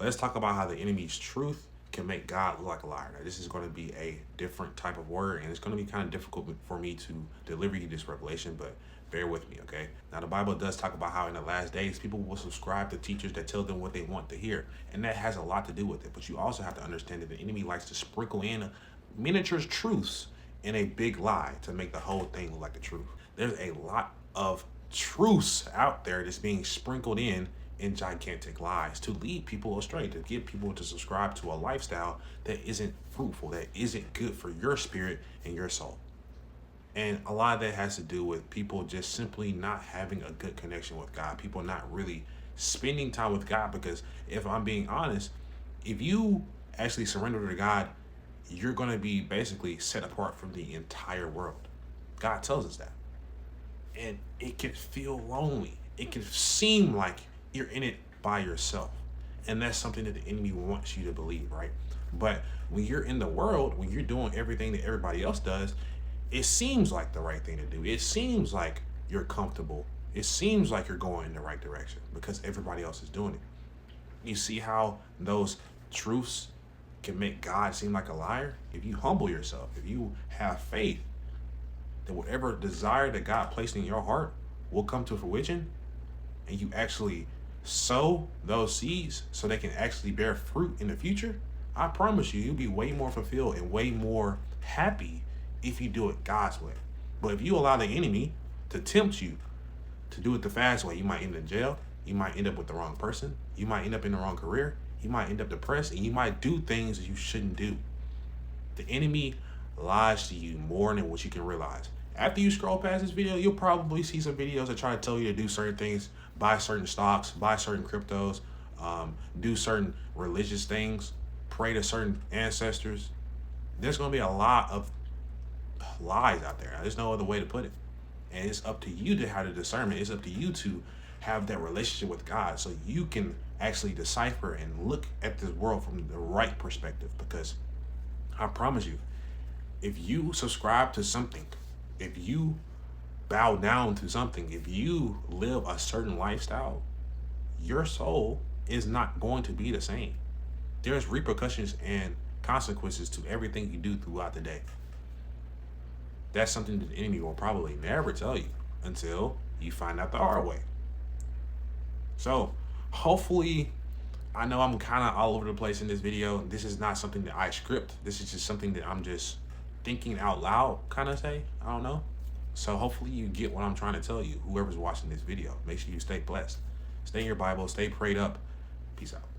let's talk about how the enemy's truth can make God look like a liar. Now, this is going to be a different type of word, and it's going to be kind of difficult for me to deliver you this revelation, but bear with me, okay? Now, the Bible does talk about how in the last days, people will subscribe to teachers that tell them what they want to hear, and that has a lot to do with it. But you also have to understand that the enemy likes to sprinkle in miniature truths in a big lie to make the whole thing look like the truth. There's a lot of truths out there that's being sprinkled in gigantic lies to lead people astray, to get people to subscribe to a lifestyle that isn't fruitful, that isn't good for your spirit and your soul. And a lot of that has to do with people just simply not having a good connection with God, people not really spending time with God. Because if I'm being honest, if you actually surrender to God, you're going to be basically set apart from the entire world. God tells us that. And it can feel lonely. It can seem like you're in it by yourself. And that's something that the enemy wants you to believe, right? But when you're in the world, when you're doing everything that everybody else does, it seems like the right thing to do. It seems like you're comfortable. It seems like you're going in the right direction because everybody else is doing it. You see how those truths can make God seem like a liar? If you humble yourself, if you have faith, that whatever desire that God placed in your heart will come to fruition, and you actually sow those seeds so they can actually bear fruit in the future, I promise you, you'll be way more fulfilled and way more happy if you do it God's way. But if you allow the enemy to tempt you to do it the fast way, you might end in jail. You might end up with the wrong person. You might end up in the wrong career. You might end up depressed, and you might do things that you shouldn't do. The enemy lies to you more than what you can realize. After you scroll past this video, you'll probably see some videos that try to tell you to do certain things, buy certain stocks, buy certain cryptos, do certain religious things, pray to certain ancestors. There's going to be a lot of lies out there. There's no other way to put it. And it's up to you to have the discernment. It's up to you to have that relationship with God so you can actually decipher and look at this world from the right perspective. Because I promise you, if you subscribe to something, if you bow down to something, if you live a certain lifestyle, your soul is not going to be the same. There's repercussions and consequences to everything you do throughout the day. That's something that the enemy will probably never tell you until you find out the hard way. So hopefully, I know I'm kind of all over the place in this video. This is not something that I script. This is just something that I'm just thinking out loud, kind of say. I don't know. So hopefully you get what I'm trying to tell you, whoever's watching this video. Make sure you stay blessed. Stay in your Bible. Stay prayed up. Peace out.